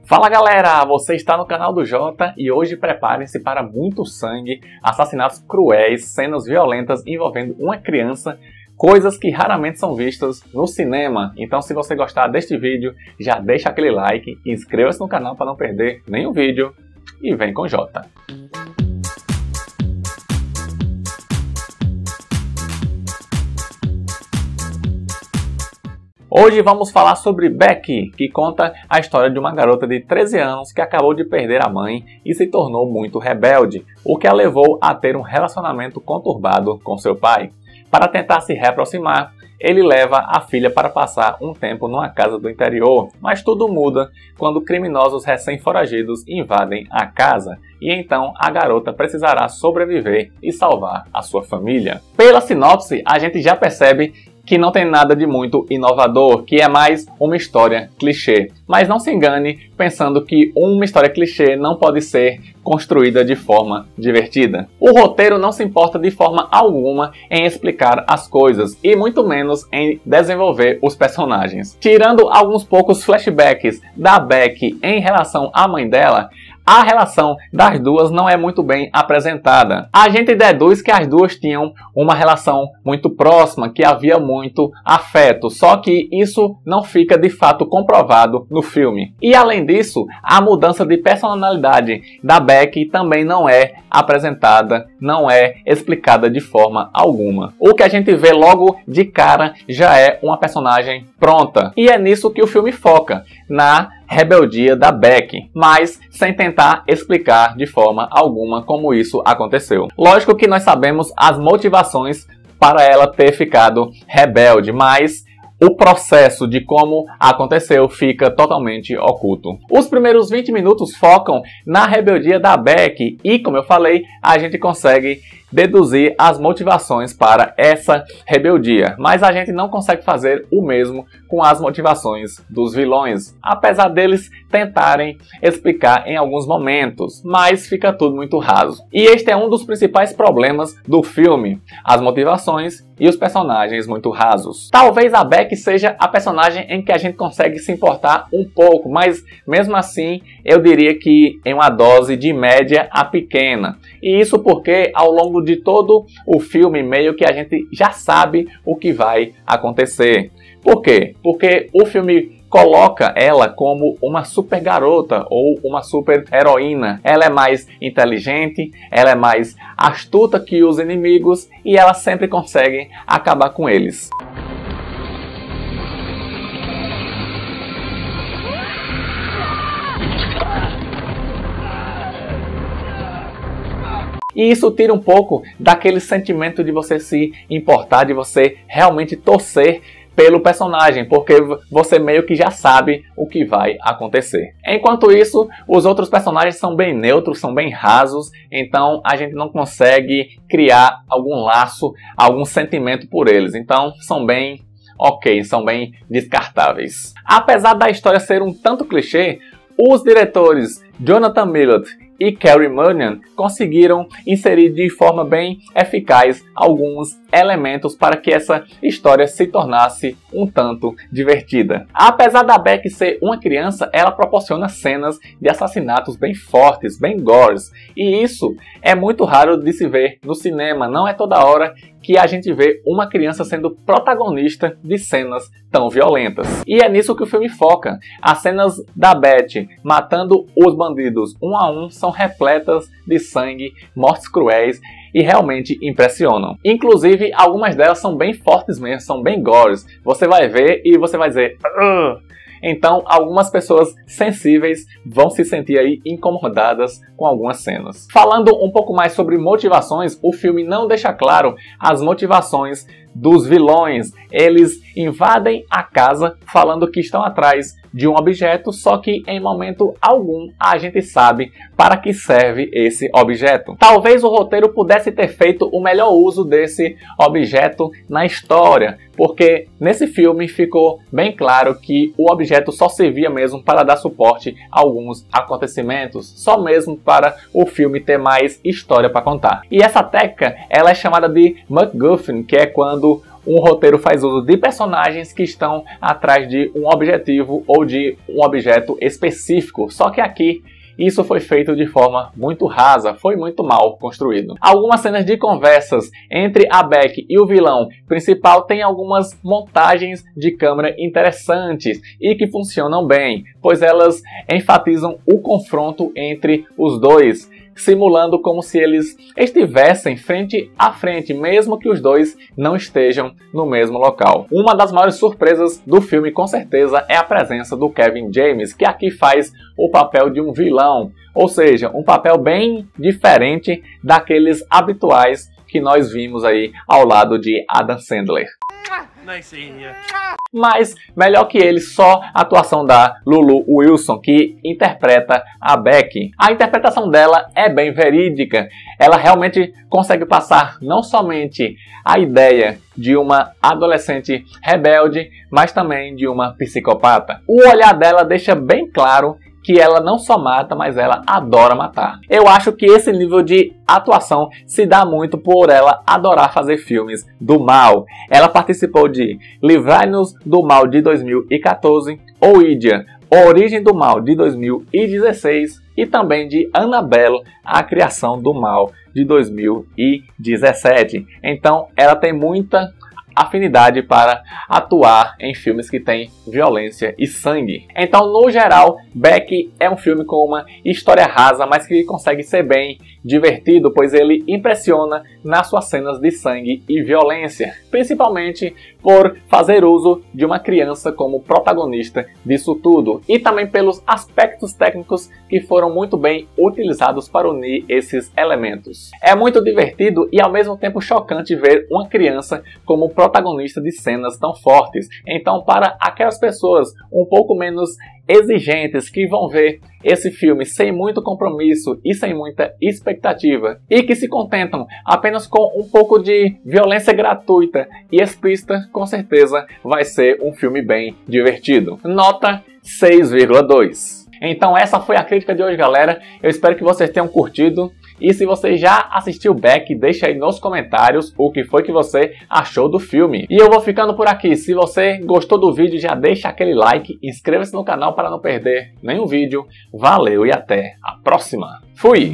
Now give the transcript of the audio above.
Fala galera, você está no canal do Jota e hoje preparem-se para muito sangue, assassinatos cruéis, cenas violentas envolvendo uma criança, coisas que raramente são vistas no cinema. Então se você gostar deste vídeo, já deixa aquele like, inscreva-se no canal para não perder nenhum vídeo e vem com o Jota. Hoje vamos falar sobre Becky, que conta a história de uma garota de 13 anos que acabou de perder a mãe e se tornou muito rebelde, o que a levou a ter um relacionamento conturbado com seu pai. Para tentar se reaproximar, ele leva a filha para passar um tempo numa casa do interior, mas tudo muda quando criminosos recém-foragidos invadem a casa, e então a garota precisará sobreviver e salvar a sua família. Pela sinopse, a gente já percebe que não tem nada de muito inovador, que é mais uma história clichê. Mas não se engane pensando que uma história clichê não pode ser construída de forma divertida. O roteiro não se importa de forma alguma em explicar as coisas, e muito menos em desenvolver os personagens. Tirando alguns poucos flashbacks da Becky em relação à mãe dela, a relação das duas não é muito bem apresentada. A gente deduz que as duas tinham uma relação muito próxima, que havia muito afeto, só que isso não fica de fato comprovado no filme. E além disso, a mudança de personalidade da Becky também não é apresentada, não é explicada de forma alguma. O que a gente vê logo de cara já é uma personagem pronta. E é nisso que o filme foca, na rebeldia da Becky, mas sem tentar explicar de forma alguma como isso aconteceu. Lógico que nós sabemos as motivações para ela ter ficado rebelde, mas o processo de como aconteceu fica totalmente oculto. Os primeiros 20 minutos focam na rebeldia da Becky e, como eu falei, a gente consegue deduzir as motivações para essa rebeldia, mas a gente não consegue fazer o mesmo com as motivações dos vilões, apesar deles tentarem explicar em alguns momentos, mas fica tudo muito raso. E este é um dos principais problemas do filme, as motivações e os personagens muito rasos. Talvez a Becky seja a personagem em que a gente consegue se importar um pouco, mas mesmo assim eu diria que em uma dose de média a pequena. E isso porque ao longo de todo o filme meio que a gente já sabe o que vai acontecer. Por quê? Porque o filme coloca ela como uma super garota ou uma super heroína. Ela é mais inteligente, ela é mais astuta que os inimigos e ela sempre consegue acabar com eles. E isso tira um pouco daquele sentimento de você se importar, de você realmente torcer pelo personagem, porque você meio que já sabe o que vai acontecer. Enquanto isso, os outros personagens são bem neutros, são bem rasos, então a gente não consegue criar algum laço, algum sentimento por eles. Então são bem ok, são bem descartáveis. Apesar da história ser um tanto clichê, os diretores Jonathan Milott e Carey Mulligan conseguiram inserir de forma bem eficaz alguns elementos para que essa história se tornasse um tanto divertida. Apesar da Becky ser uma criança, ela proporciona cenas de assassinatos bem fortes, bem gores, e isso é muito raro de se ver no cinema. Não é toda hora que a gente vê uma criança sendo protagonista de cenas tão violentas. E é nisso que o filme foca. As cenas da Betty matando os bandidos um a um são repletas de sangue, mortes cruéis e realmente impressionam. Inclusive, algumas delas são bem fortes mesmo, são bem gores. Você vai ver e você vai dizer "Ugh!". Então, algumas pessoas sensíveis vão se sentir aí incomodadas com algumas cenas. Falando um pouco mais sobre motivações, o filme não deixa claro as motivações dos vilões. Eles invadem a casa falando que estão atrás de um objeto, só que em momento algum a gente sabe para que serve esse objeto. Talvez o roteiro pudesse ter feito o melhor uso desse objeto na história, porque nesse filme ficou bem claro que o objeto só servia mesmo para dar suporte a alguns acontecimentos, só mesmo para o filme ter mais história para contar. E essa técnica ela é chamada de MacGuffin, que é quando um roteiro faz uso de personagens que estão atrás de um objetivo ou de um objeto específico, só que aqui isso foi feito de forma muito rasa, foi muito mal construído. Algumas cenas de conversas entre a Beck e o vilão principal têm algumas montagens de câmera interessantes e que funcionam bem, pois elas enfatizam o confronto entre os dois, simulando como se eles estivessem frente a frente, mesmo que os dois não estejam no mesmo local. Uma das maiores surpresas do filme, com certeza, é a presença do Kevin James, que aqui faz o papel de um vilão, ou seja, um papel bem diferente daqueles habituais que nós vimos aí ao lado de Adam Sandler. Mas melhor que ele, só a atuação da Lulu Wilson, que interpreta a Beck. A interpretação dela é bem verídica. Ela realmente consegue passar não somente a ideia de uma adolescente rebelde, mas também de uma psicopata. O olhar dela deixa bem claro que ela não só mata, mas ela adora matar. Eu acho que esse nível de atuação se dá muito por ela adorar fazer filmes do mal. Ela participou de Livrai-nos do Mal de 2014, Ouija, A Origem do Mal de 2016 e também de Annabelle, A Criação do Mal de 2017. Então ela tem muita afinidade para atuar em filmes que têm violência e sangue. Então, no geral, Beck é um filme com uma história rasa, mas que consegue ser bem divertido, pois ele impressiona nas suas cenas de sangue e violência, principalmente por fazer uso de uma criança como protagonista disso tudo, e também pelos aspectos técnicos que foram muito bem utilizados para unir esses elementos. É muito divertido e ao mesmo tempo chocante ver uma criança como protagonista de cenas tão fortes. Então, para aquelas pessoas um pouco menos exigentes que vão ver esse filme sem muito compromisso e sem muita expectativa e que se contentam apenas com um pouco de violência gratuita e explícita, com certeza vai ser um filme bem divertido. Nota 6,2. Então essa foi a crítica de hoje, galera. Eu espero que vocês tenham curtido. E se você já assistiu Beck, deixa aí nos comentários o que foi que você achou do filme. E eu vou ficando por aqui. Se você gostou do vídeo, já deixa aquele like, inscreva-se no canal para não perder nenhum vídeo. Valeu e até a próxima. Fui!